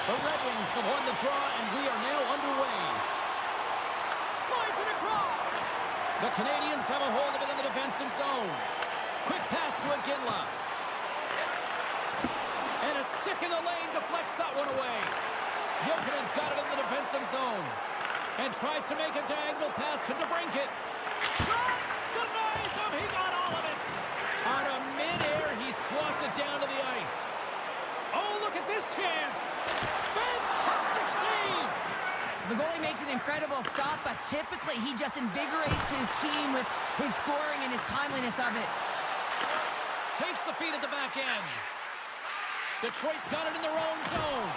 The Redwings have won the draw, and we are now underway. Slides it across. The Canadiens have a hold of it in the defensive zone. Quick pass to Iginla. And a stick in the lane deflects that one away. Jokinen's got it in the defensive zone. And tries to make a diagonal pass to DeBrincat. Shot! Denies him! He got all of it! Out of midair, he swats it down to the ice. Oh, look at this chance! Fantastic save! The goalie makes an incredible stop, but typically he just invigorates his team with his scoring and his timeliness of it. Takes the feed at the back end. Detroit's got it in their own zone.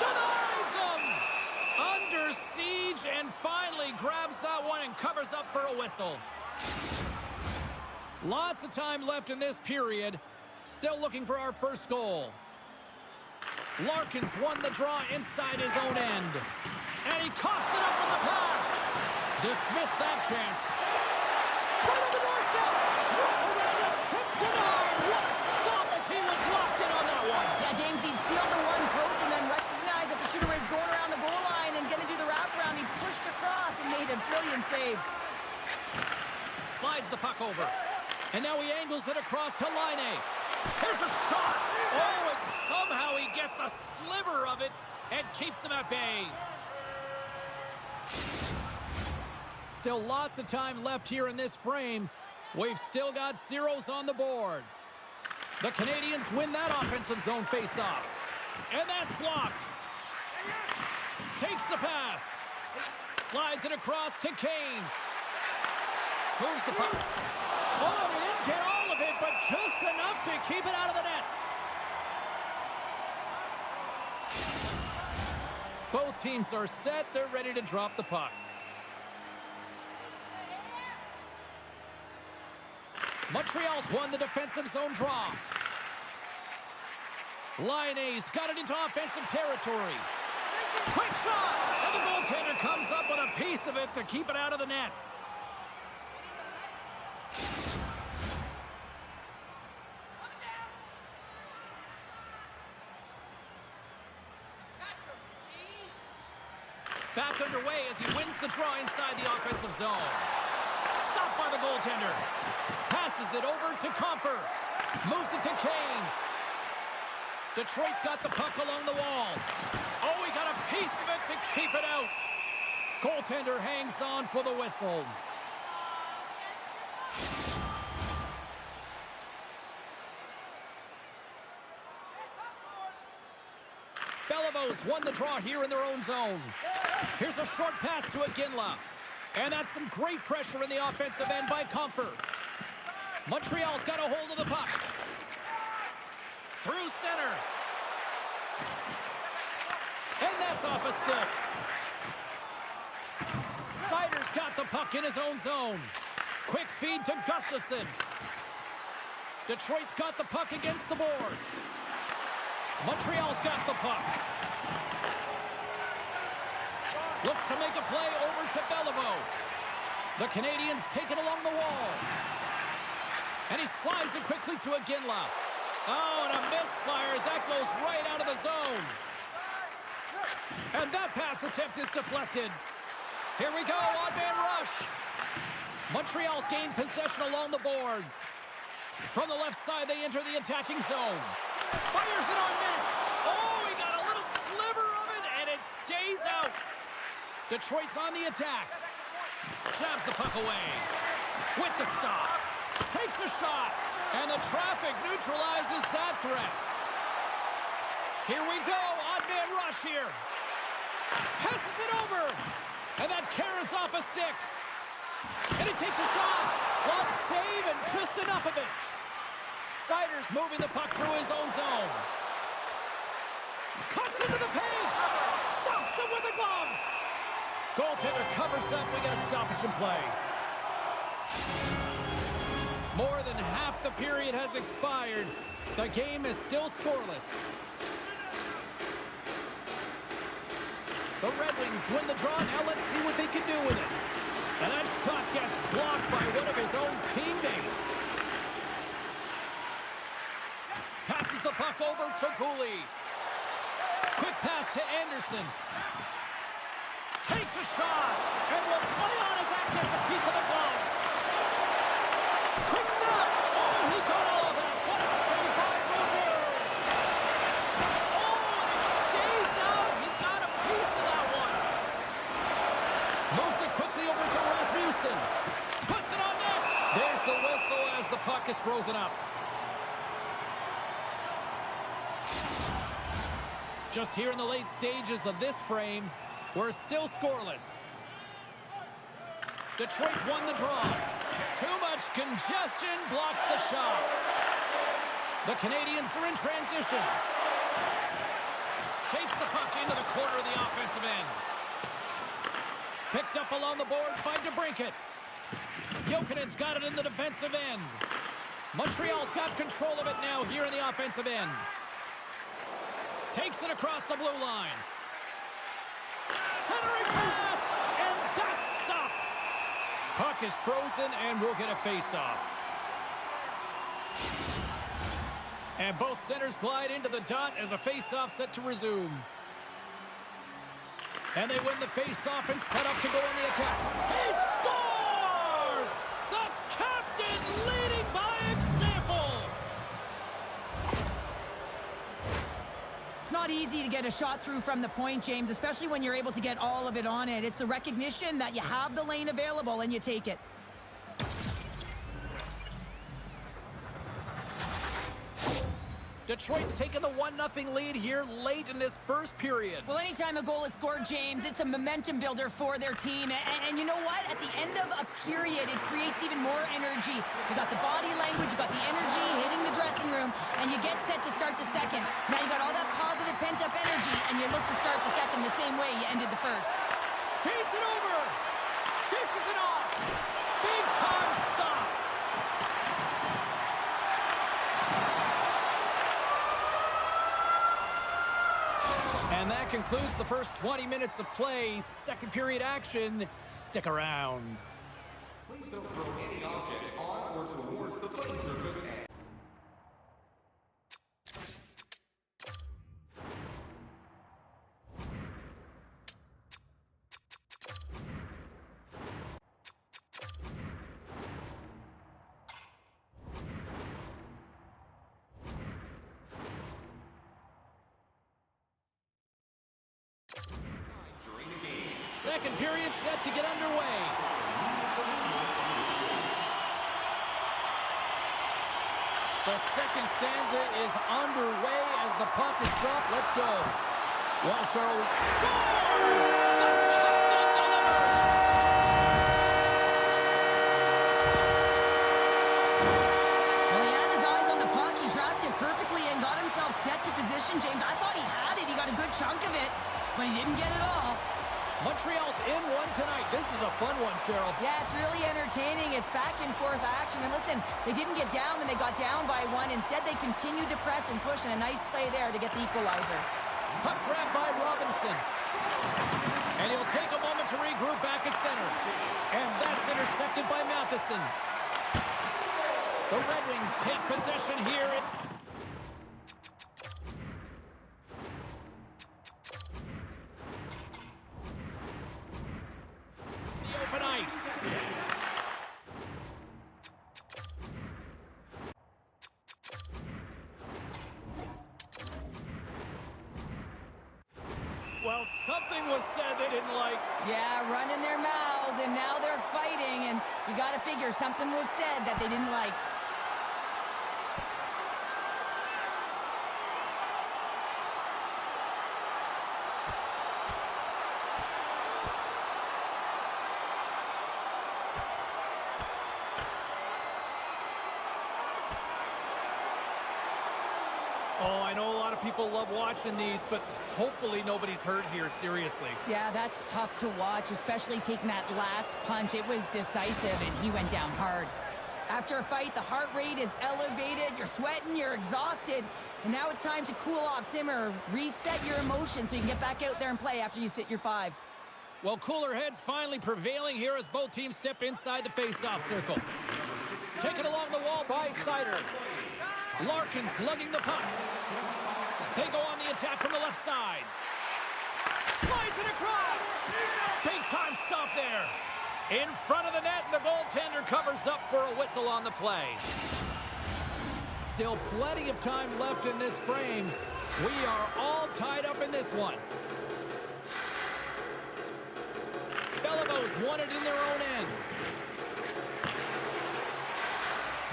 Denies him! Under siege, and finally grabs that one and covers up for a whistle. Lots of time left in this period. Still looking for our first goal. Larkin's won the draw inside his own end. And he coughs it up with the pass. Dismiss that chance. Right on the doorstep. Right around a tip denied. What a stop as he was locked in on that one. Yeah, James, he sealed the one post and then recognized that the shooter was going around the goal line and going to do the wraparound. He pushed across and made a brilliant save. Slides the puck over. And now he angles it across to Laine. Here's a shot. Oh, and somehow he gets a sliver of it and keeps him at bay. Still lots of time left here in this frame. We've still got zeros on the board. The Canadiens win that offensive zone face-off. And that's blocked. Takes the pass. Slides it across to Kane. Moves the puck. Oh, he didn't get all of it, but just enough to keep it out of the net. Both teams are set. They're ready to drop the puck. Montreal's won the defensive zone draw. Laine's got it into offensive territory. Quick shot! And the goaltender comes up with a piece of it to keep it out of the net. Back underway as he wins the draw inside the offensive zone. Stopped by the goaltender. Passes it over to Comfer. Moves it to Kane. Detroit's got the puck along the wall. Oh, he got a piece of it to keep it out. Goaltender hangs on for the whistle. Beliveau's won the draw here in their own zone. Here's a short pass to Iginla. And that's some great pressure in the offensive end by Comfer. Montreal's got a hold of the puck. Through center. And that's off a stick. Seider's got the puck in his own zone. Quick feed to Gustafsson. Detroit's got the puck against the boards. Montreal's got the puck. Looks to make a play over to Beliveau. The Canadiens take it along the wall. And he slides it quickly to Iginla. Oh, and a misfire as that goes right out of the zone. And that pass attempt is deflected. Here we go, odd-man rush. Montreal's gained possession along the boards. From the left side, they enter the attacking zone. Fires it on net. Oh, he got a little sliver of it, and it stays out. Detroit's on the attack. Jabs the puck away. With the stop. Takes a shot. And the traffic neutralizes that threat. Here we go. Odd-man rush here. Passes it over. And that carries off a stick. And he takes a shot. Lob save and just enough of it. Seider's moving the puck through his own zone. Cuts into the paint. Stops him with a glove. Goaltender covers up. We got a stoppage in play. More than half the period has expired. The game is still scoreless. The Redwings win the draw. Now let's see what they can do with it. And that shot gets blocked by one of his own teammates. Passes the puck over to Cooley. Quick pass to Anderson. Takes a shot. And will play on as that gets a piece of the glove. Quick snap. Oh, he got all of that. What a save by Roger. Oh, and it stays out. He got a piece of that one. Moves it quickly over to Rasmussen. Puts it on net. There's the whistle as the puck is frozen up. Just here in the late stages of this frame, we're still scoreless. Detroit's won the draw. Too much congestion blocks the shot. The Canadiens are in transition. Takes the puck into the corner of the offensive end. Picked up along the boards by DeBrincat. Jokinen's got it in the defensive end. Montreal's got control of it now here in the offensive end. Takes it across the blue line. Centering pass, and that's stopped. Puck is frozen, and we'll get a face-off. And both centers glide into the dot as a face-off set to resume. And they win the face-off and set up to go on the attack. He scores! The captain leading by example! It's not easy to get a shot through from the point, James, especially when you're able to get all of it on it. It's the recognition that you have the lane available and you take it. Detroit's taken the 1-0 lead here late in this first period. Well, anytime a goal is scored, James, it's a momentum builder for their team. And you know what? At the end of a period, it creates even more energy. You got the body language, you got the energy hitting the dressing room, and you get set to start the second. Now you got all that positive pent-up energy, and you look to start the second the same way you ended the first. Feeds it over. Dishes it off. Big time stop. And that concludes the first 20 minutes of play. Second period action. Stick around. Please don't throw any objects on or towards the playing surface. Second period set to get underway. The second stanza is underway as the puck is dropped. Let's go. Well, Charlie scores! The captain delivers! Well, he had his eyes on the puck. He trapped it perfectly and got himself set to position, James. I thought he had it. He got a good chunk of it, but he didn't get it all. Montreal's in one tonight. This is a fun one, Cheryl. Yeah, it's really entertaining. It's back and forth action. And listen, they didn't get down when they got down by one. Instead, they continued to press and push, and a nice play there to get the equalizer. Puck grabbed by Robinson. And he'll take a moment to regroup back at center. And that's intercepted by Matheson. The Redwings take possession here. Well, something was said they didn't like. Yeah, running their mouths, and now they're fighting, and you got to figure something was said that they didn't like. Oh, I know a lot of people love watching these, but hopefully nobody's hurt here, seriously. Yeah, that's tough to watch, especially taking that last punch. It was decisive, and he went down hard. After a fight, the heart rate is elevated, you're sweating, you're exhausted, and now it's time to cool off, simmer, reset your emotions so you can get back out there and play after you sit your 5. Well, cooler heads finally prevailing here as both teams step inside the face-off circle. Taken along the wall by Sider. Larkin's lugging the puck. They go on the attack from the left side. Slides it across. Big time stop there. In front of the net, and the goaltender covers up for a whistle on the play. Still plenty of time left in this frame. We are all tied up in this one. Belarus won it in their own end.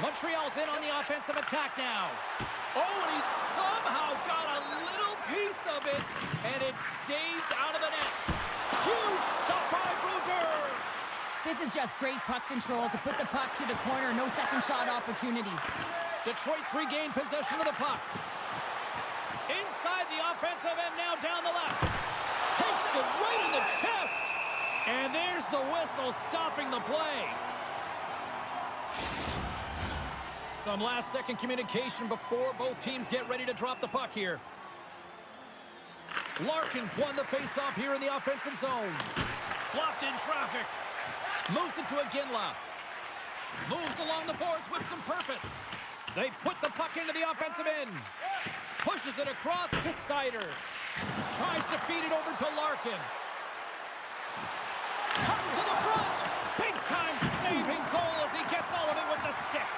Montreal's in on the offensive attack now. Oh, and he somehow got a little piece of it, and it stays out of the net. Huge stop by Brodeur. This is just great puck control to put the puck to the corner. No second shot opportunity. Detroit's regained possession of the puck. Inside the offensive end, now down the left. Takes it right in the chest. And there's the whistle stopping the play. Some last-second communication before both teams get ready to drop the puck here. Larkins won the face-off here in the offensive zone. Blocked in traffic. Moves it to Iginla. Moves along the boards with some purpose. They put the puck into the offensive end. Pushes it across to Sider. Tries to feed it over to Larkin. Cuts to the front. Big-time saving goal as he gets all of it with the stick.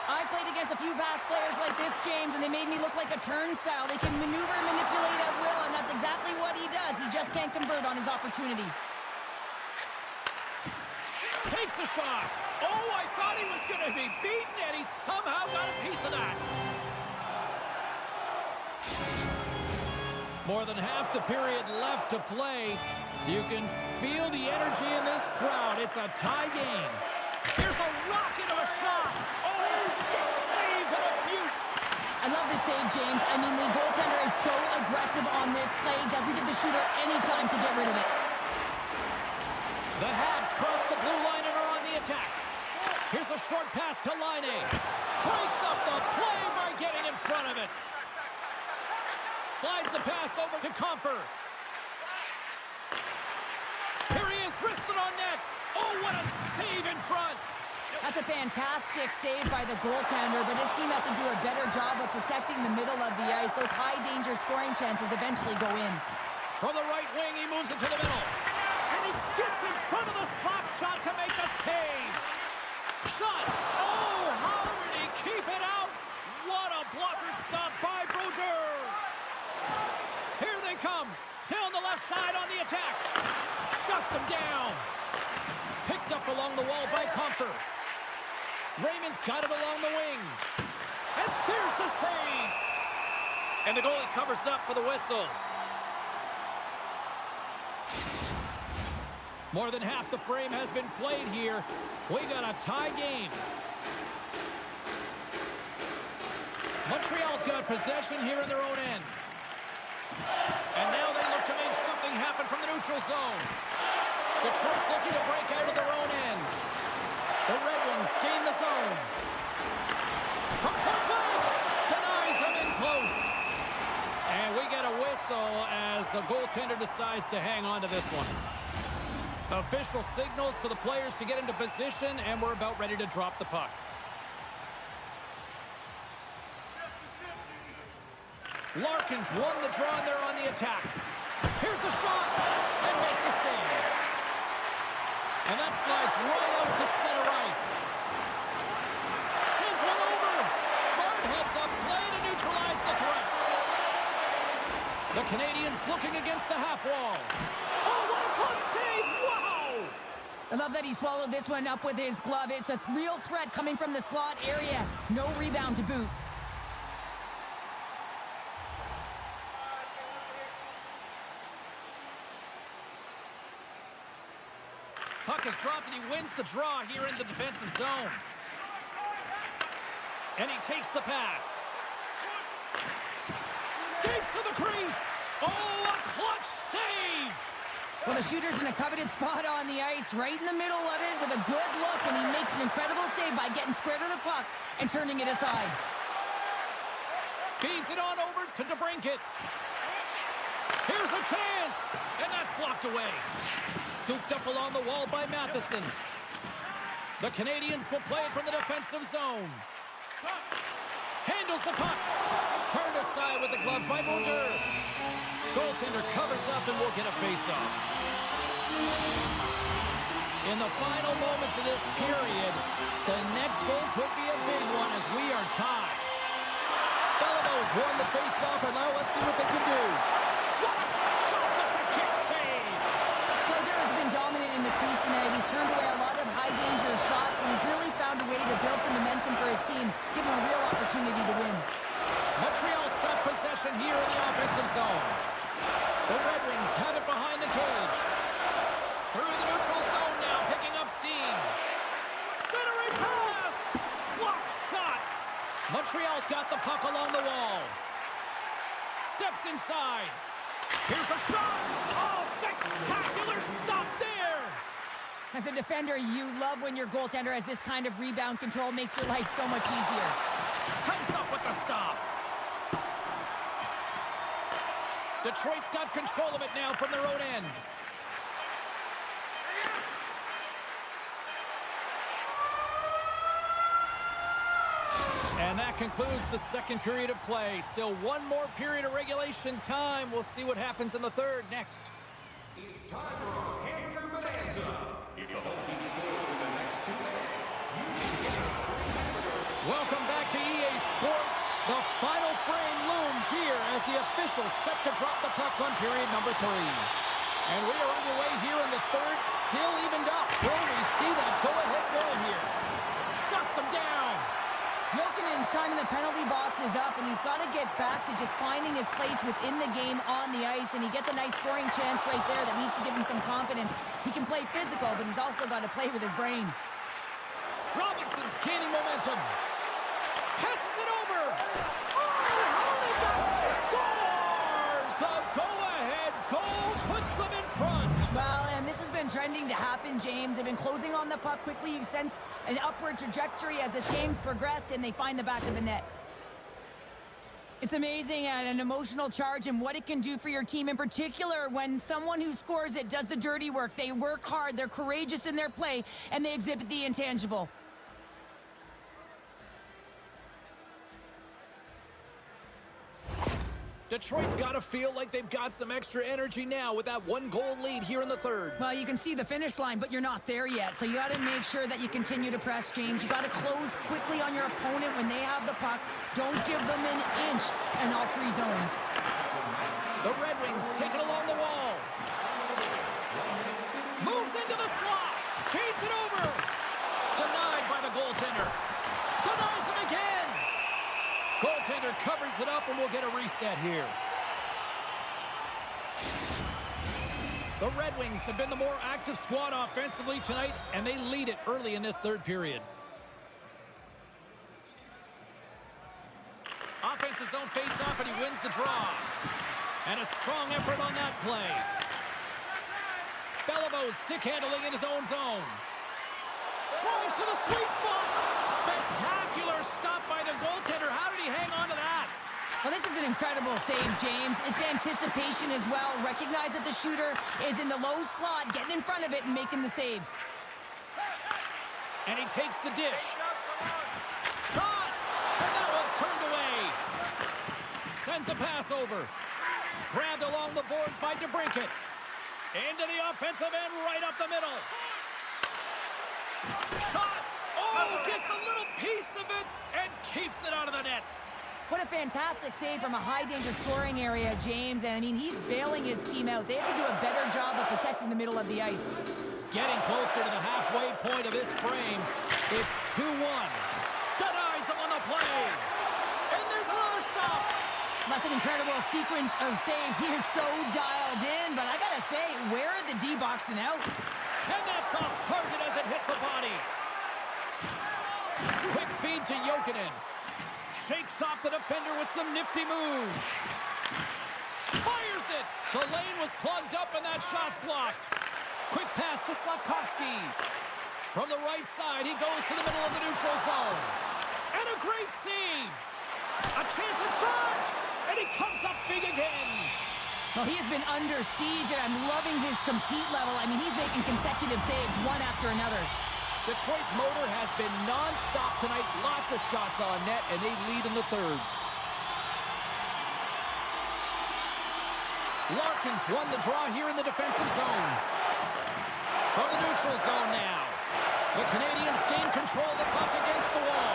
I played against a few fast players like this, James, and they made me look like a turnstile. They can maneuver and manipulate at will, and that's exactly what he does. He just can't convert on his opportunity. Takes a shot. Oh, I thought he was going to be beaten, and he somehow got a piece of that. More than half the period left to play. You can feel the energy in this crowd. It's a tie game. Here's a rocket of a shot. Oh, stick save and a beaut. I love this save, James. I mean, the goaltender is so aggressive on this play. Doesn't give the shooter any time to get rid of it. The Habs cross the blue line and are on the attack. Here's a short pass to Line. Breaks up the play by getting in front of it. Slides the pass over to Comfer. Here he is, wristed on net. Oh, what a save in front. That's a fantastic save by the goaltender, but his team has to do a better job of protecting the middle of the ice. Those high-danger scoring chances eventually go in. From the right wing, he moves it to the middle. And he gets in front of the slap shot to make the save. Shot. Oh, how did he keep it out? What a blocker stop by Brodeur. Here they come. Down the left side on the attack. Shuts him down. Picked up along the wall by Comfer. Raymond's got it along the wing. And there's the save. And the goalie covers up for the whistle. More than half the frame has been played here. We got a tie game. Montreal's got possession here in their own end. And now they look to make something happen from the neutral zone. Detroit's looking to break out of their own end. The Redwings gain the zone. From point blank, denies them in close. And we get a whistle as the goaltender decides to hang on to this one. Official signals for the players to get into position, and we're about ready to drop the puck. Larkins won the draw, and they're on the attack. Here's a shot, and makes the save. And that slides right out to center ice. Sends one over. Smart heads up play to neutralize the threat. The Canadiens looking against the half wall. Oh, what a glove save! Wow! I love that he swallowed this one up with his glove. It's a real threat coming from the slot area. No rebound to boot. Puck is dropped, and he wins the draw here in the defensive zone. And he takes the pass. Skates to the crease. Oh, a clutch save! Well, the shooter's in a coveted spot on the ice, right in the middle of it with a good look, and he makes an incredible save by getting square to the puck and turning it aside. Feeds it on over to DeBrincat. Here's a chance, and that's blocked away. Scooped up along the wall by Matheson. The Canadiens will play it from the defensive zone. Handles the puck. Turned aside with the glove by Mulder. Goaltender covers up and will get a face-off. In the final moments of this period, the next goal could be a big one as we are tied. Bellows won the face-off, and now let's see what they can do. What a stop with the kick save! Goaltender has been dominant in the crease tonight. He's turned away a lot of high-danger shots, and he's really found a way to build some momentum for his team, give him a real opportunity to win. Montreal's got possession here in the offensive zone. The Redwings have it behind the cage. Through the neutral zone now, picking up steam. Centering pass! Block shot! Montreal's got the puck along the wall. Steps inside. Here's a shot! Oh, spectacular stop there! As a defender, you love when your goaltender has this kind of rebound control. Makes your life so much easier. Comes up with the stop. Detroit's got control of it now from their own end. And that concludes the second period of play. Still one more period of regulation time. We'll see what happens in the third next. It's time for a hamburger bonanza. If the whole team scores in the next 2 minutes, you can get a free hamburger. Welcome back to EA Sports. The final frame looms here as the officials set to drop the puck on period number 3. And we are underway here in the third, still evened up. Will we see that go-ahead goal here? Shuts him down. Bokin's time in the penalty box is up, and he's got to get back to just finding his place within the game on the ice, and he gets a nice scoring chance right there that needs to give him some confidence. He can play physical, but he's also got to play with his brain. Robinson's gaining momentum. Passes it over. Oh, scores! The go-ahead goal puts them in front. Well, and this has been trending to happen, James. They've been closing on the puck quickly. You sense an upward trajectory as this game's progressed, and they find the back of the net. It's amazing and an emotional charge and what it can do for your team, in particular when someone who scores it does the dirty work. They work hard, they're courageous in their play, and they exhibit the intangible. Detroit's got to feel like they've got some extra energy now with that 1-goal lead here in the third. Well, you can see the finish line, but you're not there yet. So you got to make sure that you continue to press, James. You got to close quickly on your opponent when they have the puck. Don't give them an inch in all 3 zones. The Redwings take it along the wall. Moves into the slot. Feeds it over. Denied by the goaltender. Denies him again. Goaltender covers it up, and we'll get a reset here. The Red Wings have been the more active squad offensively tonight, and they lead it early in this third period. Offensive zone face-off, and he wins the draw. And a strong effort on that play. Bellows stick handling in his own zone. Drives to the sweet spot. Spectacular stop by the goaltender. How did he hang on to that? Well, this is an incredible save, James. It's anticipation as well. Recognize that the shooter is in the low slot, getting in front of it and making the save. And he takes the dish. Shot! And that one's turned away. Sends a pass over. Grabbed along the boards by DeBrincat. Into the offensive end, right up the middle. Shot! Oh, gets a little piece of it and keeps it out of the net. What a fantastic save from a high-danger scoring area, James. And, I mean, he's bailing his team out. They have to do a better job of protecting the middle of the ice. Getting closer to the halfway point of this frame. It's 2-1. Denies him on the play. And there's another stop. That's an incredible sequence of saves. He is so dialed in. But I got to say, where are the D-boxing out? And that's off target as it hits the body. Quick feed to Jokinen. Shakes off the defender with some nifty moves. Fires it. The lane was plugged up and that shot's blocked. Quick pass to Slavkovsky. From the right side, he goes to the middle of the neutral zone. And a great save. A chance in front. And he comes up big again. Well, he has been under siege, and I'm loving his compete level. I mean, he's making consecutive saves, one after another. Detroit's motor has been non-stop tonight. Lots of shots on net, and they lead in the third. Larkin's won the draw here in the defensive zone. From the neutral zone now. The Canadiens gain control of the puck against the wall.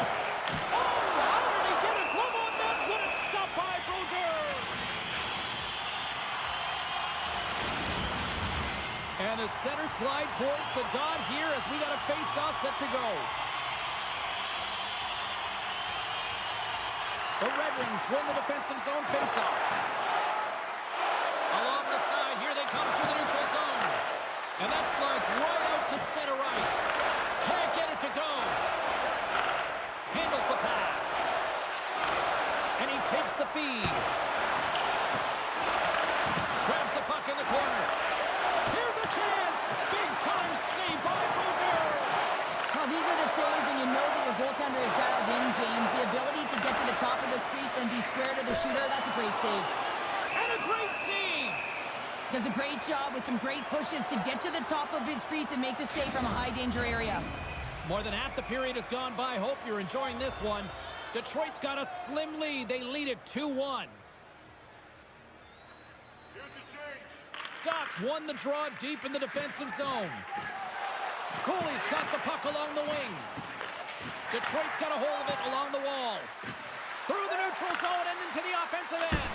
Oh, how did he get a glove on that? What a stop by Brodeur! And the centers glide towards the dot here as we got a face-off set to go. The Redwings win the defensive zone face-off. Along the side, here they come through the neutral zone. And that slides right out to center ice. Can't get it to go. Handles the pass. And he takes the feed. Grabs the puck in the corner. Here's a chance. Big time save by Brodeur. Well, these are the saves when you know that your goaltender is dialed in, James. The ability to get to the top of the crease and be square to the shooter, that's a great save. And a great save. Does a great job with some great pushes to get to the top of his crease and make the save from a high-danger area. More than half the period has gone by. Hope you're enjoying this one. Detroit's got a slim lead. They lead it 2-1. Docs won the draw deep in the defensive zone. Cooley's got the puck along the wing. Detroit's got a hold of it along the wall. Through the neutral zone and into the offensive end.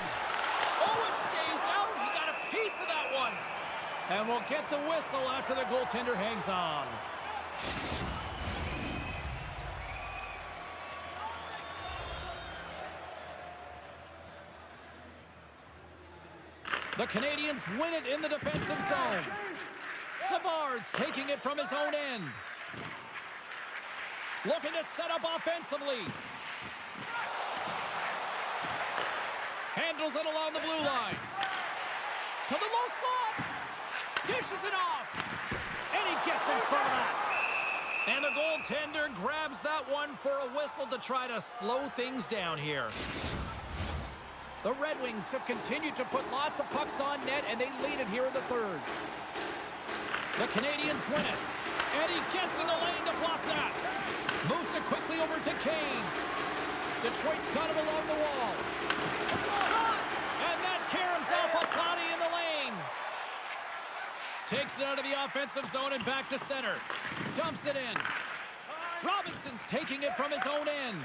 Oh, it stays out. He got a piece of that one. And we'll get the whistle after the goaltender hangs on. The Canadiens win it in the defensive zone. Savard's taking it from his own end. Looking to set up offensively. Handles it along the blue line. To the low slot. Dishes it off. And he gets in front of that. And the goaltender grabs that one for a whistle to try to slow things down here. The Red Wings have continued to put lots of pucks on net, and they lead it here in the third. The Canadiens win it. And he gets in the lane to block that. Moves it quickly over to Kane. Detroit's got him along the wall. Shot! And that caroms off a body in the lane. Takes it out of the offensive zone and back to center. Dumps it in. Robinson's taking it from his own end.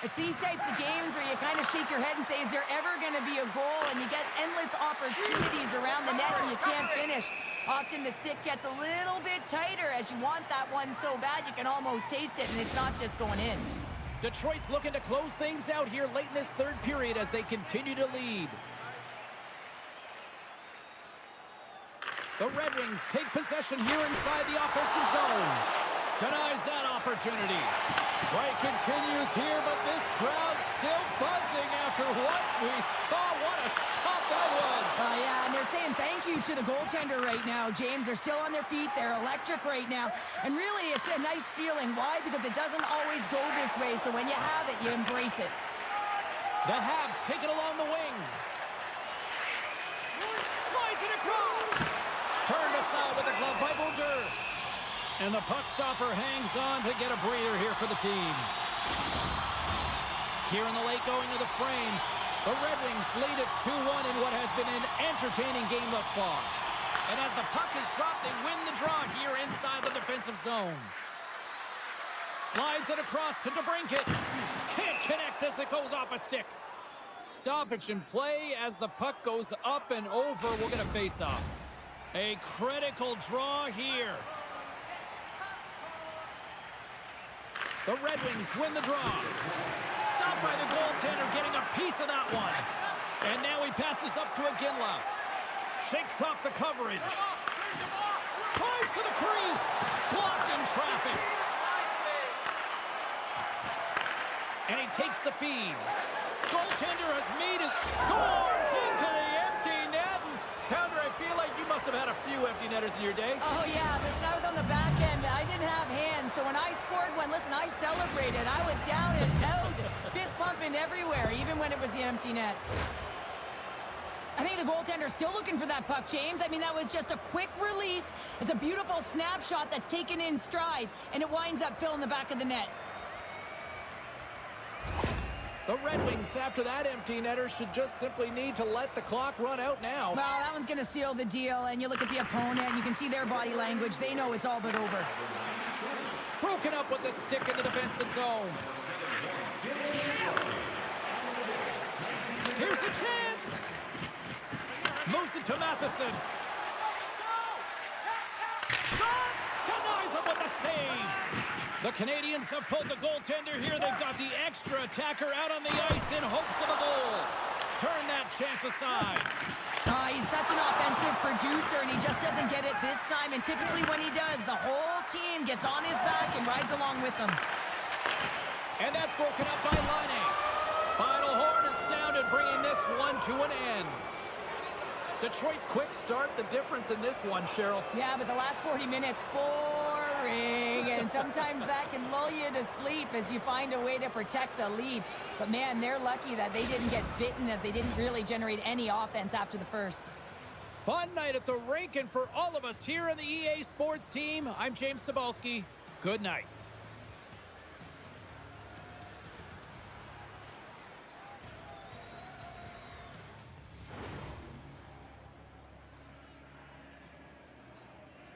It's these types of games where you kind of shake your head and say, is there ever going to be a goal? And you get endless opportunities around the net and you can't finish. Often the stick gets a little bit tighter as you want that one so bad you can almost taste it, and it's not just going in. Detroit's looking to close things out here late in this third period as they continue to lead. The Red Wings take possession here inside the offensive zone. Denies that opportunity. Play continues here, but this crowd's still buzzing after what we saw. What a stop that was. Yeah, and they're saying thank you to the goaltender right now, James. They're still on their feet. They're electric right now. And really, it's a nice feeling. Why? Because it doesn't always go this way, so when you have it, you embrace it. The Habs take it along the wing. Slides it across. Turned aside with a glove by Brodeur. And the puck stopper hangs on to get a breather here for the team. Here in the late going of the frame, the Red Wings lead it 2-1 in what has been an entertaining game thus far. And as the puck is dropped, they win the draw here inside the defensive zone. Slides it across to DeBrincat. Can't connect as it goes off a stick. Stoppage in play as the puck goes up and over. We'll get a face-off. A critical draw here. The Red Wings win the draw. Stopped by the goaltender, getting a piece of that one. And now he passes up to Iginla. Shakes off the coverage. Drives to the crease. Blocked in traffic. And he takes the feed. Goaltender has made his scores into the empty net. And Pounder, I feel like you must have had a few empty netters in your day. Oh, yeah. Listen, I was on the back end. I didn't have hands, so when I scored one, listen, I celebrated. I was down and out, fist pumping everywhere, even when it was the empty net. I think the goaltender's still looking for that puck, James. I mean, that was just a quick release. It's a beautiful snapshot that's taken in stride, and it winds up filling the back of the net. The Redwings, after that empty netter, should just simply need to let the clock run out now. Well, that one's going to seal the deal, and you look at the opponent, you can see their body language. They know it's all but over. Broken up with the stick in the defensive zone. Here's a chance. Moves it to Matheson. Shot! Denies him with the save. The Canadiens have pulled the goaltender here. They've got the extra attacker out on the ice in hopes of a goal. Turn that chance aside. He's such an offensive producer, and he just doesn't get it this time. And typically when he does, the whole team gets on his back and rides along with him. And that's broken up by Rhone. Final horn is sounded, bringing this one to an end. Detroit's quick start, the difference in this one, Cheryl. Yeah, but the last 40 minutes, boring. And sometimes that can lull you to sleep as you find a way to protect the lead. But man, they're lucky that they didn't get bitten, as they didn't really generate any offense after the first. Fun night at the rink, and for all of us here on the EA Sports team, I'm James Cebulski. Good night.